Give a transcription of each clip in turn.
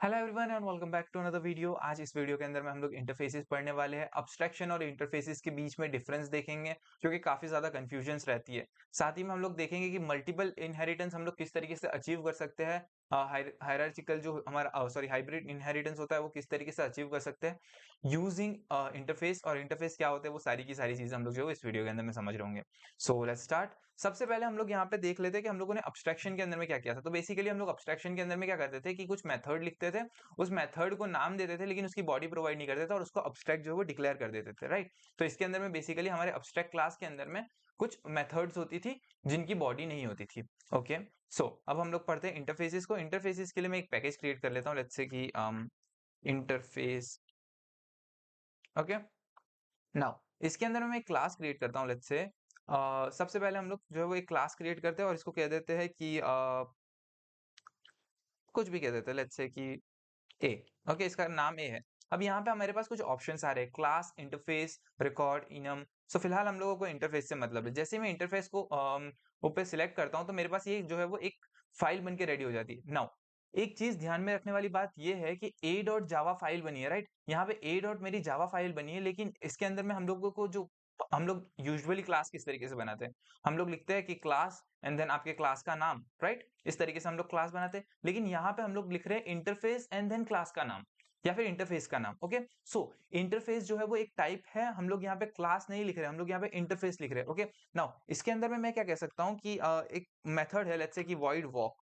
Hello everyone and welcome back to another video. आज इस video के अंदर में हम लोग इंटरफेसेस पढ़ने वाले हैं। अब्स्ट्रैक्शन और इंटरफेसेस के बीच में डिफरेंस देखेंगे क्योंकि काफी ज्यादा कंफ्यूजन्स रहती है। साथ ही में हम लोग देखेंगे कि मल्टीपल इनहेरिटेंस हम लोग किस तरीके से अचीव कर सकते हैं। हायरार्चिकल जो हमारा हाइब्रिड इनहेरिटेंस होता है वो किस तरीके से अचीव कर सकते हैं यूजिंग इंटरफेस। और इंटरफेस क्या होता है वो सारी की सारी चीजें हम लोग जो है इस वीडियो के अंदर में समझ रहे होंगे। So let's start. सबसे पहले हम लोग यहाँ पे देख लेते हैं कि हम लोगों ने अब्स्ट्रैक्शन के अंदर में क्या किया था। तो बेसिकली हम लोग अब्स्ट्रैक्शन के अंदर में क्या करते थे कि कुछ मेथड लिखते थे, उस मेथड को नाम देते थे लेकिन उसकी बॉडी प्रोवाइड नहीं करते थे और उसको अब्स्ट्रैक्ट जो है वो डिक्लेयर कर देते थे, राइट। तो इसके अंदर में बेसिकली हमारे अब्स्ट्रैक्ट क्लास के अंदर में कुछ मेथड्स होती थी जिनकी बॉडी नहीं होती थी। ओके, सो अब हम लोग पढ़ते हैं इंटरफेसेस को। इंटरफेसेस के लिए मैं एक पैकेज क्रिएट कर लेता हूँ, लेट्स से कि इंटरफेस। ओके, नाउ इसके अंदर मैं एक क्लास क्रिएट करता हूँ, लेट्स से सबसे पहले हम लोग जो है वो एक क्लास क्रिएट करते हैं और इसको कह देते हैं कि कुछ भी कह देते हैं, लेट्स से कि ए। ओके, इसका नाम ए है। अब यहाँ पे हमारे पास कुछ ऑप्शंस आ रहे हैं, क्लास, इंटरफेस, रिकॉर्ड, इनम। सो फिलहाल हम लोगों को इंटरफेस से मतलब है। जैसे मैं इंटरफेस को ऊपर सिलेक्ट करता हूँ तो मेरे पास ये जो है वो एक फाइल बन के रेडी हो जाती है। नाउ एक चीज ध्यान में रखने वाली बात ये है कि ए डॉट जावा फाइल बनी है, राइट। यहाँ पे ए डॉट मेरी जावा फाइल बनी है, लेकिन इसके अंदर में हम लोगों को जो हम लोग यूजुअली क्लास किस तरीके से बनाते हैं, हम लोग लिखते हैं कि क्लास एंड देन आपके क्लास का नाम, राइट। इस तरीके से हम लोग क्लास बनाते हैं। लेकिन यहाँ पे हम लोग लिख रहे हैं इंटरफेस एंड देन क्लास का नाम या फिर इंटरफेस का नाम। ओके, सो इंटरफेस जो है वो एक टाइप है, हम लोग यहाँ पे क्लास नहीं लिख रहे, हम लोग यहाँ पे इंटरफेस लिख रहे हैं। ओके, नाउ इसके अंदर में मैं क्या कह सकता हूँ कि एक मेथड है, लेट्स से कि वॉइड वॉक।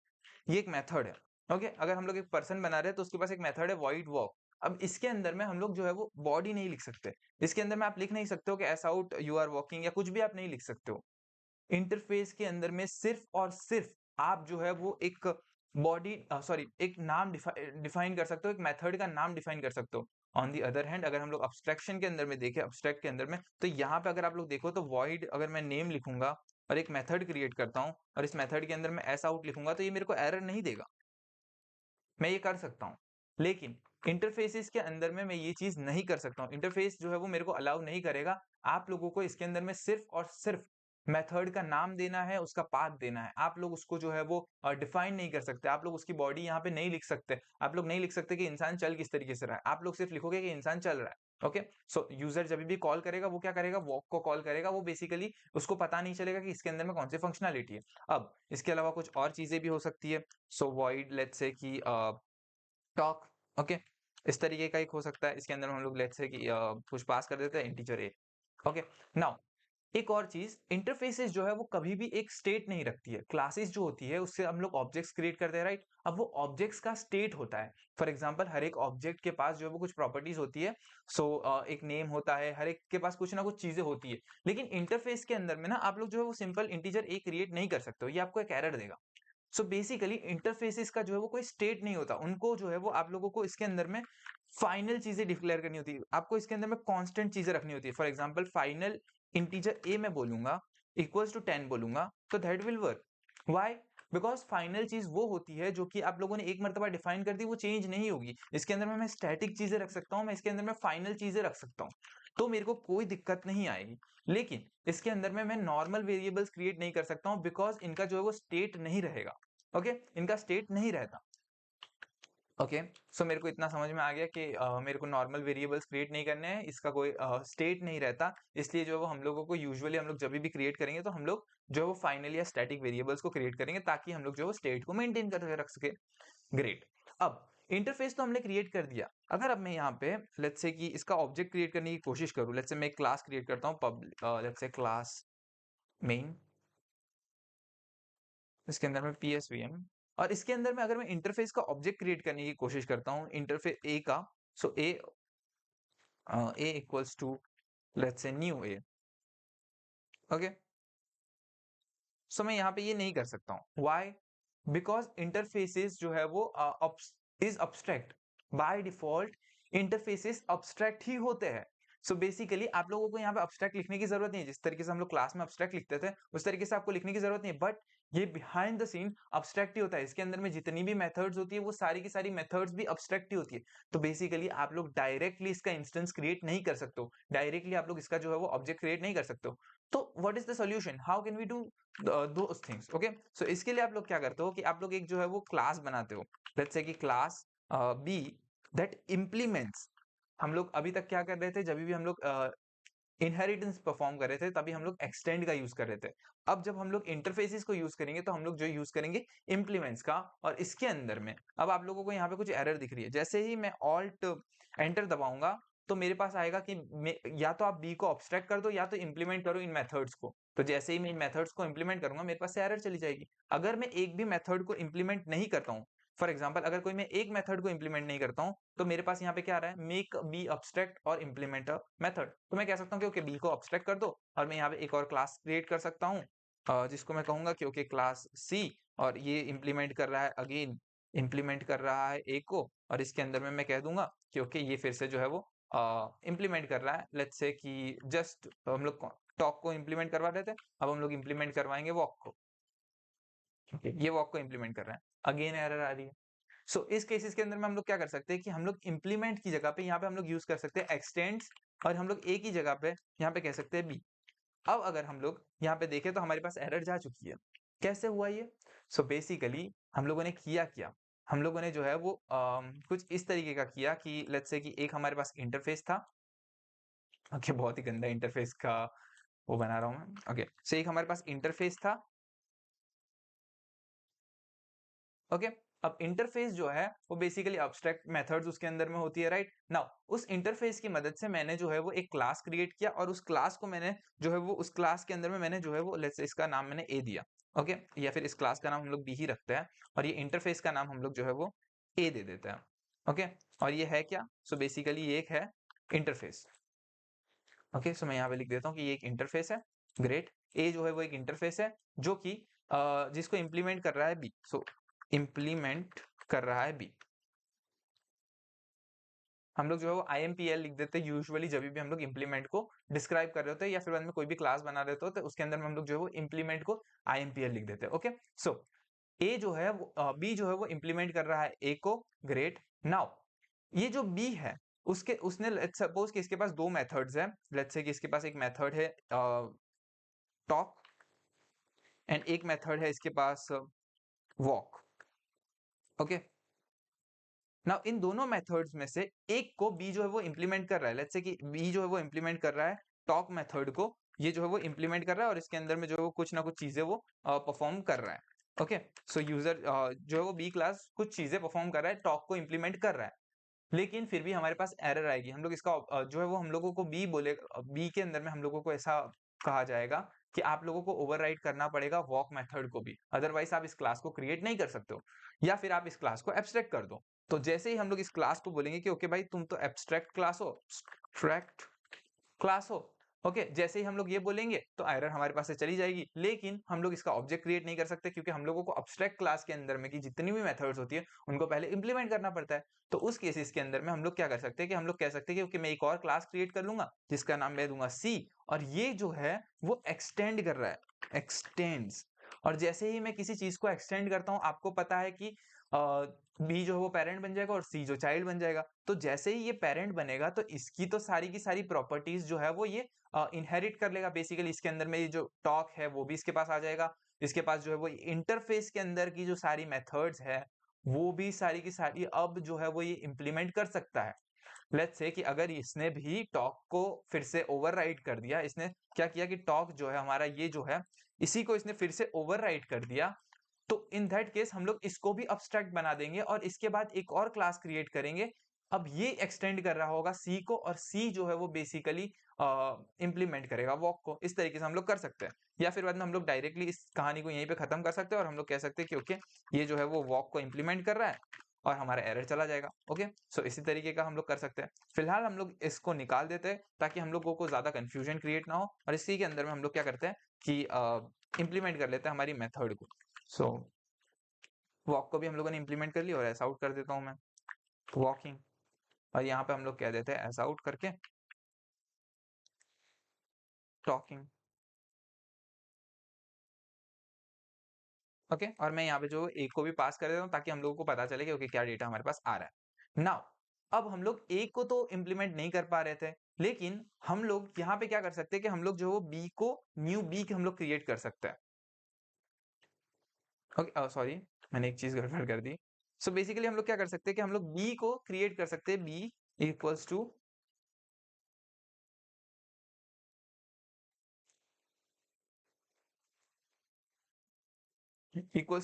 ये एक मेथड है। ओके, अगर हम लोग एक पर्सन बना रहे हैं तो उसके पास एक मेथड है वॉइड वॉक। अब इसके अंदर में हम लोग जो है वो बॉडी नहीं लिख सकते। इसके अंदर में आप लिख नहीं सकते हो कि S out you are walking या कुछ भी आप नहीं लिख सकते हो। इंटरफेस के अंदर में सिर्फ और सिर्फ आप जो है वो एक बॉडी सॉरी एक नाम डिफाइन कर सकते हो, एक मेथड का नाम डिफाइन कर सकते हो। ऑन दी अदर हैंड अगर हम लोग अब्स्ट्रैक्शन के अंदर में देखें, अब्स्ट्रैक्ट के अंदर में, तो यहाँ पे अगर आप लोग देखो तो वॉइड अगर मैं नेम लिखूंगा और एक मेथड क्रिएट करता हूँ और इस मेथड के अंदर मैं एस आउट लिखूंगा तो ये मेरे को एरर नहीं देगा, मैं ये कर सकता हूँ। लेकिन इंटरफेसेस के अंदर में मैं ये चीज नहीं कर सकता हूँ। इंटरफेस जो है वो मेरे को अलाउ नहीं करेगा। आप लोगों को इसके अंदर में सिर्फ और सिर्फ मेथड का नाम देना है, उसका पाथ देना है। आप लोग उसको जो है वो डिफाइन नहीं कर सकते। आप लोग उसकी बॉडी यहाँ पे नहीं लिख सकते। आप लोग नहीं लिख सकते कि इंसान चल किस तरीके से रहा है। आप लोग सिर्फ लिखोगे कि इंसान चल रहा है। ओके, सो यूजर जब भी कॉल करेगा वो क्या करेगा, वॉक को कॉल करेगा। वो बेसिकली उसको पता नहीं चलेगा कि इसके अंदर में कौन सी फंक्शनलिटी है। अब इसके अलावा कुछ और चीजें भी हो सकती है। सो वॉइड लेट्स से कि टॉक। ओके, इस तरीके का एक हो सकता है। इसके अंदर हम लोग लेट्स से कि कुछ पास कर देते हैं इंटीजर ए। ओके, नाउ एक और चीज, इंटरफेसेस जो है वो कभी भी एक स्टेट नहीं रखती है। क्लासेस जो होती है उससे हम लोग ऑब्जेक्ट्स क्रिएट करते हैं, राइट। अब वो ऑब्जेक्ट्स का स्टेट होता है। फॉर एग्जांपल हर एक ऑब्जेक्ट के पास जो है वो कुछ प्रॉपर्टीज होती है। सो एक नेम होता है, हर एक के पास कुछ ना कुछ चीजें होती है। लेकिन इंटरफेस के अंदर में ना आप लोग जो है वो सिंपल इंटीजर ए क्रिएट नहीं कर सकते हो, ये आपको एक एरर देगा। सो बेसिकली इंटरफेसेस का जो है वो कोई स्टेट नहीं होता। उनको जो है वो आप लोगों को इसके अंदर में फाइनल चीजें डिक्लेयर करनी होती है। आपको इसके अंदर में कांस्टेंट चीजें रखनी होती है। For example final integer a मैं बोलूंगा इक्वल्स टू 10 बोलूंगा तो that will work. Why? Because final चीज वो होती है जो कि आप लोगों ने एक मर्तबा डिफाइन कर दी, वो चेंज नहीं होगी। इसके अंदर में मैं स्टैटिक चीजें रख सकता हूँ, मैं इसके अंदर में फाइनल चीजें रख सकता हूँ, तो मेरे को कोई दिक्कत नहीं आएगी। लेकिन इसके अंदर में मैं नॉर्मल वेरिएबल्स क्रिएट नहीं कर सकता हूँ बिकॉज इनका जो है वो स्टेट नहीं रहेगा। ओके, इनका स्टेट नहीं रहता। ओके, सो मेरे को इतना समझ में आ गया कि मेरे को नॉर्मल वेरिएबल्स क्रिएट नहीं करने हैं, इसका कोई स्टेट नहीं रहता। इसलिए जो है वो हम लोगों को यूजुअली हम लोग जब भी क्रिएट करेंगे तो हम लोग जो है वो फाइनल या स्टैटिक वेरिएबल्स को क्रिएट करेंगे ताकि हम लोग जो है वो स्टेट को मेंटेन करके रख सके। ग्रेट। अब इंटरफेस तो हमने क्रिएट कर दिया। अगर अब मैं यहाँ पे लेट्स से कि इसका ऑब्जेक्ट क्रिएट करने की कोशिश करूँ, लेट्स से मैं एक क्लास क्रिएट करता हूँ public, let's say class main, इसके अंदर में पीएसवीएम। और इसके अंदर में अगर मैं इंटरफेस का ऑब्जेक्ट क्रिएट करने की कोशिश करता हूँ इंटरफेस ए का, so A equals to let's say new A. Okay, so मैं यहाँ पे ये नहीं कर सकता हूँ। व्हाई? बिकॉज इंटरफेसेस जो है वो is abstract. By default interfaces abstract ही होते हैं। सो बेसिकली आप लोगों को यहाँ पे अब्स्ट्रैक्ट लिखने की जरूरत नहीं है। जिस तरीके से हम लोग क्लास में अब्स्ट्रैक्ट लिखते थे उस तरीके से आपको लिखने की जरूरत नहीं है, बट ये बिहाइंड द सीन अब्स्ट्रैक्ट ही होता है। इसके अंदर में जितनी भी मेथड्स होती है वो सारी की सारी मेथड्स भी अब्स्ट्रैक्ट ही होती है। तो बेसिकली आप लोग डायरेक्टली इसका इंस्टेंस क्रिएट नहीं कर सकते हो, डायरेक्टली आप लोग इसका जो है वो ऑब्जेक्ट क्रिएट नहीं कर सकते हो। तो what is the solution, how can we do those things? Okay, so इसके लिए आप लोग क्या करते हो कि आप लोग एक जो है वो क्लास बनाते हो। लेट्स से कि क्लास बी दैट इम्प्लीमेंट्स। हम लोग अभी तक क्या कर रहे थे, जब भी हम लोग इनहेरिटेंस परफॉर्म कर रहे थे तभी हम लोग एक्सटेंड का यूज कर रहे थे। अब जब हम लोग इंटरफेसेस को यूज करेंगे तो हम लोग जो यूज करेंगे इम्प्लीमेंट्स का। और इसके अंदर में अब आप लोगों को यहाँ पे कुछ एरर दिख रही है। जैसे ही मैं ऑल्ट एंटर दबाऊंगा तो मेरे पास आएगा कि या तो आप बी को ऑब्स्ट्रैक्ट कर दो या तो इंप्लीमेंट करो इन मेथड्स को। तो जैसे ही मैं इन मेथड्स को इंप्लीमेंट करूंगा मेरे पास से एरर चली जाएगी। अगर मैं एक भी मेथड को इंप्लीमेंट नहीं करता हूँ, फॉर एग्जाम्पल अगर कोई मैं एक मेथड को इंप्लीमेंट नहीं करता हूँ तो मेरे पास यहाँ पे क्या आ रहा है, मेक बी अब्स्ट्रैक्ट और इंप्लीमेंट अ मेथड। तो मैं कह सकता हूँ कि ओके बी को अब्स्ट्रैक्ट कर दो और मैं यहाँ पे एक और क्लास क्रिएट कर सकता हूँ जिसको मैं कहूंगा कि ओके क्लास सी, और ये इंप्लीमेंट कर रहा है, अगेन इंप्लीमेंट कर रहा है ए को, और इसके अंदर में मैं कह दूंगा कि ओके ये फिर से जो है वो इंप्लीमेंट कर रहा है। लेट्स से कि जस्ट हम लोग टॉक को इंप्लीमेंट करवा रहे थे, अब हम लोग इंप्लीमेंट करवाएंगे वॉक को। ये वॉक को इंप्लीमेंट कर रहा है, अगेन एरर आ रही है। सो इस केसेस के अंदर में हम लोग क्या कर सकते हैं कि हम लोग इंप्लीमेंट की जगह पे यहाँ पे हम लोग यूज कर सकते हैं एक्सटेंड्स, और हम लोग ए की जगह पे यहाँ पे कह सकते हैं बी। अब अगर हम लोग यहाँ पे देखें तो हमारे पास एरर जा चुकी है। कैसे हुआ ये? सो बेसिकली हम लोगों ने किया क्या, हम लोगों ने जो है वो कुछ इस तरीके का किया कि लेट्स से कि एक हमारे पास इंटरफेस था। ओके बहुत ही गंदा इंटरफेस का वो बना रहा हूँ मैं। ओके सो एक हमारे पास इंटरफेस था। ओके अब इंटरफेस जो है वो बेसिकली अब्स्ट्रैक्ट मेथड्स उसके अंदर में होती है, राइट नाउ उस इंटरफेस की मदद से मैंने जो है वो एक क्लास क्रिएट किया, और उस क्लास को मैंने जो है वो उस क्लास के अंदर में मैंने जो है वो लेट्स से इसका नाम मैंने ए दिया। ओके या फिर इस क्लास का नाम हम लोग बी ही रखते हैं, और ये इंटरफेस का नाम हम लोग जो है वो ए दे देते हैं। ओके और ये है क्या, सो बेसिकली ये एक है इंटरफेस। ओके सो मैं यहाँ पे लिख देता हूँ कि ये एक इंटरफेस है। ग्रेट, ए जो है वो एक इंटरफेस है जो कि जिसको इंप्लीमेंट कर रहा है बी। सो इंप्लीमेंट कर रहा है बी। हम लोग जो है वो IMPL लिख देते हैं यूजुअली जब भी हम लोग इंप्लीमेंट को डिस्क्राइब कर रहे होते हैं, या फिर बाद में कोई भी क्लास बना रहे होते हैं तो उसके अंदर में हम लोग जो है वो इंप्लीमेंट को IMPL लिख देते हैं। ओके सो ए जो है वो बी जो है वो इंप्लीमेंट कर रहा है ए को। ग्रेट नाउ ये जो बी है उसके उसने लेट्स सपोज कि इसके पास दो मेथड्स हैं। लेट्स से कि इसके पास एक मेथड है टॉक एंड एक मेथड है इसके पास वॉक। ओके नाउ इन दोनों मेथड्स में से एक को बी जो है वो इंप्लीमेंट कर रहा है। लेट्स से कि बी जो है वो इंप्लीमेंट कर रहा है टॉक मेथड को, ये जो है वो इंप्लीमेंट कर रहा है और इसके अंदर में जो है वो कुछ ना कुछ चीजें वो परफॉर्म कर रहा है। ओके सो यूजर जो है वो बी क्लास कुछ चीजें परफॉर्म कर रहा है, टॉक को इंप्लीमेंट कर रहा है, लेकिन फिर भी हमारे पास एरर आएगी। हम लोग इसका जो है वो हम लोगों को बी बोले, बी के अंदर में हम लोगों को ऐसा कहा जाएगा कि आप लोगों को ओवरराइड करना पड़ेगा वॉक मेथड को भी, अदरवाइज आप इस क्लास को क्रिएट नहीं कर सकते हो, या फिर आप इस क्लास को एब्स्ट्रैक्ट कर दो। तो जैसे ही हम लोग इस क्लास को बोलेंगे कि ओके भाई तुम तो एब्स्ट्रैक्ट क्लास हो, एब्स्ट्रैक्ट क्लास हो, ओके जैसे ही हम लोग ये बोलेंगे तो एरर हमारे पास से चली जाएगी। लेकिन हम लोग इसका ऑब्जेक्ट क्रिएट नहीं कर सकते क्योंकि हम लोगों को अब्स्ट्रैक्ट क्लास के अंदर में की जितनी भी मेथड्स होती है उनको पहले इंप्लीमेंट करना पड़ता है। तो उस केसेस के अंदर में हम लोग क्या कर सकते हैं कि हम लोग कह सकते हैं कि ओके मैं एक और क्लास क्रिएट कर लूंगा जिसका नाम मैं दूंगा सी, और ये जो है वो एक्सटेंड कर रहा है, एक्सटेंड्स। और जैसे ही मैं किसी चीज को एक्सटेंड करता हूँ आपको पता है कि बी जो है वो पेरेंट बन जाएगा और सी जो चाइल्ड बन जाएगा। तो जैसे ही ये पेरेंट बनेगा तो इसकी तो सारी की सारी प्रॉपर्टीज जो है वो ये इनहेरिट कर लेगा। बेसिकली इसके अंदर में ये जो टॉक है वो भी इसके पास आ जाएगा, इसके पास जो है वो इंटरफेस के अंदर की जो सारी मेथड्स है वो भी सारी की सारी अब जो है वो ये इंप्लीमेंट कर सकता है। लेट्स से कि अगर इसने भी टॉक को फिर से ओवरराइड कर दिया, इसने क्या किया कि टॉक जो है हमारा ये जो है इसी को इसने फिर से ओवरराइड कर दिया, तो इन दैट केस हम लोग इसको भी अब्स्ट्रैक्ट बना देंगे और इसके बाद एक और क्लास क्रिएट करेंगे। अब ये एक्सटेंड कर रहा होगा सी को, और सी जो है वो बेसिकली इंप्लीमेंट करेगा वॉक को। इस तरीके से हम लोग कर सकते हैं, या फिर बाद में हम लोग डायरेक्टली इस कहानी को यहीं पे खत्म कर सकते हैं और हम लोग कह सकते हैं कि ओके ये जो है वो वॉक को इंप्लीमेंट कर रहा है और हमारा एरर चला जाएगा। ओके सो इसी तरीके का हम लोग कर सकते हैं। फिलहाल हम लोग इसको निकाल देते हैं ताकि हम लोगों को ज्यादा कंफ्यूजन क्रिएट ना हो, और इसी के अंदर में हम लोग क्या करते हैं कि इंप्लीमेंट कर लेते हैं हमारी मेथड को। सो वॉक को भी हम लोगों ने इंप्लीमेंट कर लिया और ऐसा आउट कर देता हूं मैं वॉकिंग, और यहाँ पे हम लोग कह देते हैं ऐसा आउट करके टॉकिंग। ओके और मैं यहाँ पे जो एक को भी पास कर देता हूँ ताकि हम लोगों को पता चले कि ओके क्या डेटा हमारे पास आ रहा है। नाउ अब हम लोग एक को तो इंप्लीमेंट नहीं कर पा रहे थे, लेकिन हम लोग यहाँ पे क्या कर सकते हैं कि हम लोग जो बी को न्यू बी हम लोग क्रिएट कर सकते हैं। ओके सॉरी मैंने एक चीज गड़बड़ कर दी। सो बेसिकली हम लोग क्या कर सकते हैं कि हम लोग बी को क्रिएट कर सकते हैं, B equals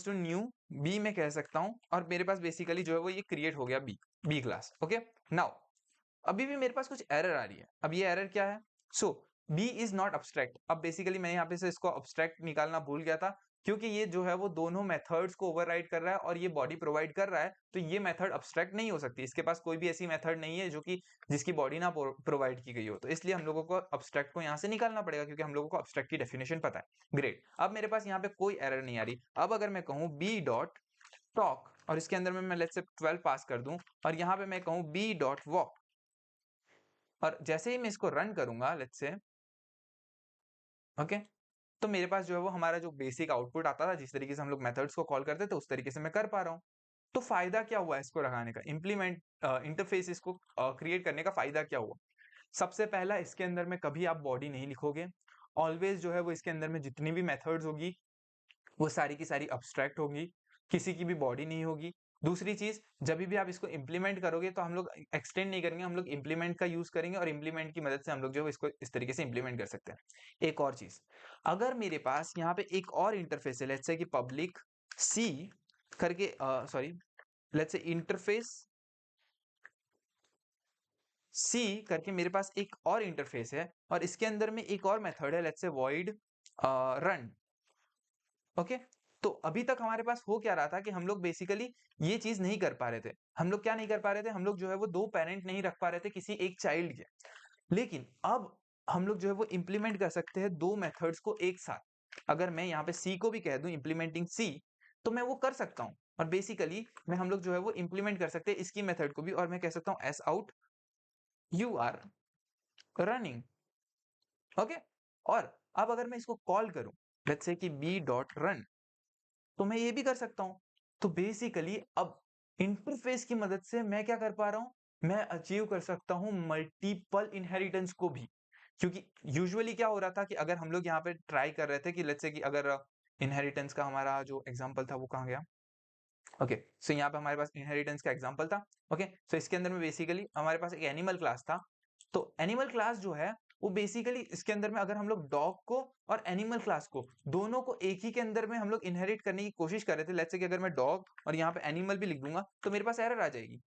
to new B में कह सकता हूं, और मेरे पास बेसिकली जो है वो ये क्रिएट हो गया बी क्लास। ओके, नाउ अभी भी मेरे पास कुछ एरर आ रही है। अब ये एरर क्या है? सो बी इज नॉट अब्स्ट्रैक्ट। अब बेसिकली मैं यहाँ पे से इसको अब्स्ट्रैक्ट निकालना भूल गया था, क्योंकि ये जो है वो दोनों मेथड्स को ओवरराइड कर रहा है और ये बॉडी प्रोवाइड कर रहा है, तो ये मेथड अब्स्ट्रैक्ट नहीं हो सकती। इसके पास कोई भी ऐसी मेथड नहीं है जो कि जिसकी बॉडी ना प्रोवाइड की गई हो, तो इसलिए हम लोगों को अब्स्ट्रैक्ट को यहाँ से निकालना पड़ेगा, क्योंकि हम लोगों को अब्स्ट्रैक्ट की डेफिनेशन पता है। ग्रेट, अब मेरे पास यहाँ पे कोई एरर नहीं आ रही। अब अगर मैं कहूँ बी डॉट टॉक, और इसके अंदर में मैं लेट्स से 12 पास कर दूं, और यहाँ पे मैं कहूँ बी डॉट वॉक, और जैसे ही मैं इसको रन करूंगा लेट्स से, ओके, तो मेरे पास जो है वो हमारा जो बेसिक आउटपुट आता था, जिस तरीके से हम लोग मेथड्स को कॉल करते थे उस तरीके से मैं कर पा रहा हूँ। तो फायदा क्या हुआ इसको लगाने का, इम्प्लीमेंट इंटरफेस इसको क्रिएट करने का फायदा क्या हुआ? सबसे पहला, इसके अंदर में कभी आप बॉडी नहीं लिखोगे। ऑलवेज जो है वो इसके अंदर में जितनी भी मेथड्स होगी वो सारी की सारी अब्स्ट्रैक्ट होगी, किसी की भी बॉडी नहीं होगी। दूसरी चीज, जब भी आप इसको इंप्लीमेंट करोगे तो हम लोग एक्सटेंड नहीं करेंगे, हम लोग इंप्लीमेंट का यूज करेंगे, और इंप्लीमेंट की मदद से हम लोग जो है इसको इस तरीके से इंप्लीमेंट कर सकते हैं। एक और चीज, अगर मेरे पास यहाँ पे एक और इंटरफेस है, लेट्स से कि पब्लिक सी करके, sorry, let's say interface C करके मेरे पास एक और इंटरफेस है, और इसके अंदर में एक और मेथड है, let's say void run. Okay, तो अभी तक हमारे पास हो क्या रहा था कि हम लोग बेसिकली ये चीज नहीं कर पा रहे थे। हम लोग क्या नहीं कर पा रहे थे? हम लोग जो है वो दो पेरेंट नहीं रख पा रहे थे किसी एक चाइल्ड के। लेकिन अब हम लोग जो है वो इंप्लीमेंट कर सकते हैं दो मेथड्स को एक साथ। अगर मैं यहाँ पे सी को भी कह दूं इंप्लीमेंटिंग सी, तो मैं वो कर सकता हूँ, और बेसिकली मैं हम लोग जो है वो इंप्लीमेंट कर सकते हैं इसकी मेथड को भी, और मैं कह सकता हूँ S out you are running. Okay, और अब अगर मैं इसको कॉल करूं, लेट्स से कि बी डॉट रन, तो मैं ये भी कर सकता हूं। तो बेसिकली अब इंटरफेस की मदद से मैं क्या कर पा रहा हूं, मैं अचीव कर सकता हूं मल्टीपल इनहेरिटेंस को भी। क्योंकि यूजुअली क्या हो रहा था कि अगर हम लोग यहाँ पे ट्राई कर रहे थे कि लेट्स से कि अगर इनहेरिटेंस का हमारा जो एग्जांपल था वो कहाँ गया, ओके, सो यहाँ पे हमारे पास इनहेरिटेंस का एग्जांपल था। ओके, सो इसके अंदर में बेसिकली हमारे पास एक एनिमल क्लास था। तो एनिमल क्लास जो है वो बेसिकली इसके अंदर में अगर हम लोग डॉग को और एनिमल क्लास को दोनों को एक ही के अंदर में हम लोग इनहेरिट करने की कोशिश कर रहे थे, लेट्स से कि अगर मैं डॉग और यहाँ पे एनिमल भी लिख दूंगा तो मेरे पास एरर आ जाएगी।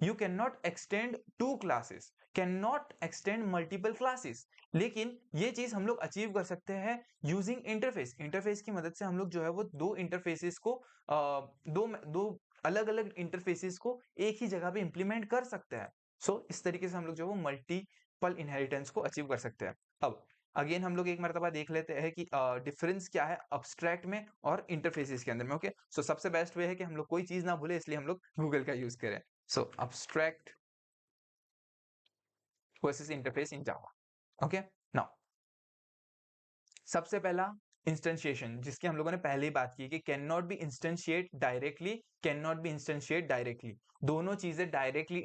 You can not extend two classes, can not extend multiple classes. लेकिन ये चीज हम लोग अचीव कर सकते हैं यूजिंग इंटरफेस। इंटरफेस की मदद से हम लोग जो है वो दो इंटरफेसेस को दो दो अलग अलग इंटरफेसेस को एक ही जगह पे इंप्लीमेंट कर सकते हैं। सो इस तरीके से हम लोग जो है वो मल्टीपल इनहेरिटेंस को अचीव कर सकते हैं। अब अगेन हम लोग एक मर्तबा देख लेते हैं कि डिफरेंस क्या है अब्स्ट्रैक्ट में और इंटरफेसेस के अंदर में। ओके, सो सबसे बेस्ट वे है कि हम लोग कोई चीज ना भूले, इसलिए हम लोग गूगल का यूज करें। सो अब्स्ट्रैक्ट वर्सेस इंटरफेस इन जावा। ओके, नाउ सबसे पहला इंस्टेंशिएशन, जिसकी हम लोगों ने पहले ही बात की कि can not be instantiate directly, can not be instantiate directly. दोनों चीजें डायरेक्टली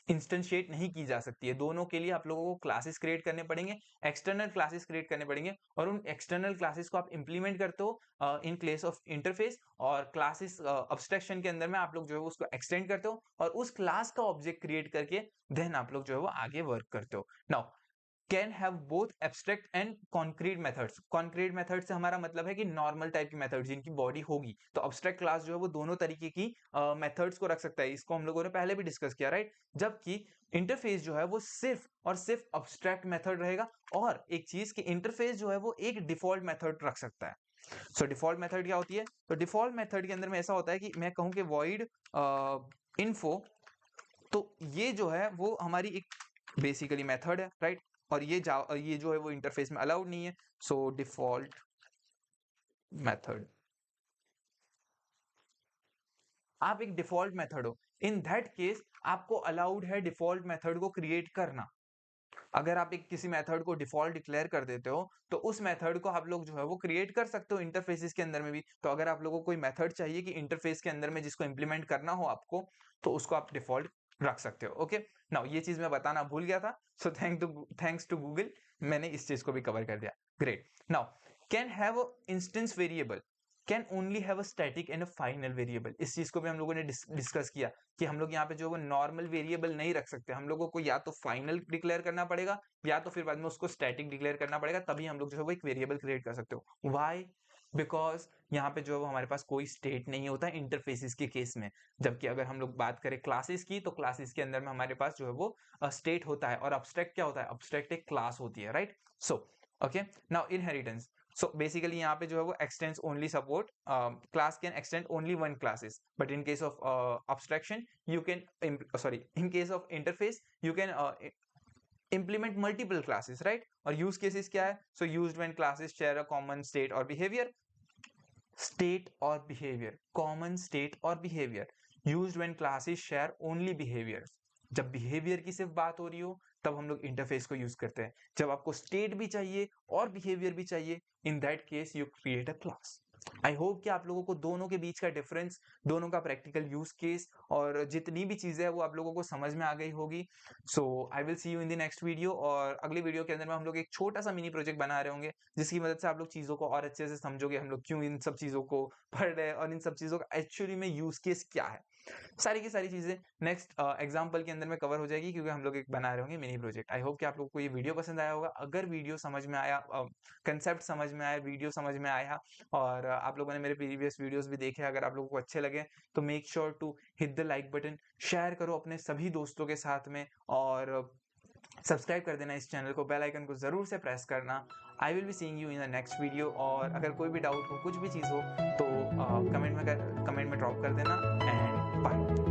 इंस्टेंशिएट नहीं की जा सकती है। दोनों के लिए आप लोगों को क्लासेस क्रिएट करने पड़ेंगे, एक्सटर्नल क्लासेस क्रिएट करने पड़ेंगे, और उन एक्सटर्नल क्लासेस को आप इंप्लीमेंट करते हो इन प्लेस ऑफ इंटरफेस, और क्लासेस अब्स्ट्रैक्शन के अंदर में आप लोग जो है उसको एक्सटेंड करते हो, और उस क्लास का ऑब्जेक्ट क्रिएट करके देन आप लोग जो है वो आगे वर्क करते हो। Now can have both abstract and concrete methods. Concrete method से हमारा मतलब है कि नॉर्मल टाइप की मेथड जिनकी बॉडी होगी। तो अब्स्ट्रैक्ट क्लास जो है वो दोनों तरीके की मेथड्स को रख सकता है, इसको हम लोगों ने पहले भी डिस्कस किया, राइट। जबकि इंटरफेस जो है वो सिर्फ और सिर्फ अब्स्ट्रैक्ट मेथड रहेगा, और एक चीज कि इंटरफेस जो है वो एक डिफॉल्ट मेथड रख सकता है। सो डिफॉल्ट मेथड क्या होती है? तो डिफॉल्ट मेथड के अंदर में ऐसा होता है कि मैं कहूं कि वॉइड इन्फो, तो ये जो है वो हमारी एक बेसिकली मेथड है, राइट। और ये जो है वो इंटरफेस में अलाउड नहीं है। सो डिफॉल्ट मेथड, आप एक डिफॉल्ट मेथड हो, इन दैट केस आपको अलाउड है डिफॉल्ट मेथड को क्रिएट करना। अगर आप एक किसी मेथड को डिफॉल्ट डिक्लेयर कर देते हो तो उस मेथड को आप लोग जो है वो क्रिएट कर सकते हो इंटरफेसेस के अंदर में भी। तो अगर आप लोगों को कोई मेथड चाहिए कि इंटरफेस के अंदर में जिसको इंप्लीमेंट करना हो आपको, तो उसको आप डिफॉल्ट रख सकते हो। ओके, नाउ ये चीज मैं बताना भूल गया था, सो थैंक्स टू गूगल, मैंने इस चीज को भी कवर कर दिया। Great, now can have instance variable. Can only have a static and a final variable. इस चीज को भी हम लोगों ने डिस्कस किया कि हम लोग यहाँ पे जो वो नॉर्मल वेरिएबल नहीं रख सकते, हम लोगों को या तो फाइनल डिक्लेयर करना पड़ेगा या तो फिर बाद में उसको स्टैटिक डिक्लेयर करना पड़ेगा, तभी हम लोग जो है वो एक वेरिएबल क्रिएट कर सकते हो। व्हाई? बिकॉज यहाँ पे जो है वो हमारे पास कोई स्टेट नहीं होता इंटरफेसिस के केस में। जबकि अगर हम लोग बात करें क्लासेस की, तो क्लासेस के अंदर में हमारे पास जो है वो स्टेट होता है, और अब्स्ट्रैक्ट क्या होता है? अब्स्ट्रैक्ट एक क्लास होती है, right? So okay, now inheritance. So basically यहाँ पे जो है वो extends only support class can extend only one classes, but in case of abstraction you can in case of interface you can implement multiple classes, right? और use cases क्या है? So used when classes share a common state or behavior. State or behavior, common state or behavior used when classes share only behaviors. जब behaviour की सिर्फ बात हो रही हो तब हम लोग इंटरफेस को यूज करते हैं। जब आपको स्टेट भी चाहिए और बिहेवियर भी चाहिए, in that case you create a class. I hope कि आप लोगों को दोनों के बीच का डिफरेंस, दोनों का प्रैक्टिकल यूज केस और जितनी भी चीजें हैं वो आप लोगों को समझ में आ गई होगी। So I will see you in the next video, और अगले वीडियो के अंदर में हम लोग एक छोटा सा मिनी प्रोजेक्ट बना रहे होंगे जिसकी मदद से आप लोग चीजों को और अच्छे से समझोगे, हम लोग क्यों इन सब चीजों को पढ़ रहे हैं और इन सब चीजों का एक्चुअली में यूज केस क्या है। सारी की सारी चीजें नेक्स्ट एग्जाम्पल के अंदर में कवर हो जाएगी, क्योंकि हम लोग एक बना रहे होंगे मिनी प्रोजेक्ट। आई होप कि आप लोगों को ये वीडियो पसंद आया होगा। अगर वीडियो समझ में आया, कंसेप्ट समझ में आया, वीडियो समझ में आया, और आप लोगों ने मेरे प्रीवियस वीडियोस भी देखे, अगर आप लोगों को अच्छे लगे तो make sure to hit the like button, share करो अपने सभी दोस्तों के साथ में, और सब्सक्राइब कर देना इस चैनल को, बेल आइकन को जरूर से प्रेस करना। I will be seeing you in the next video, और अगर कोई भी डाउट हो, कुछ भी चीज़ हो, तो कमेंट में ड्रॉप कर देना, एंड बाय।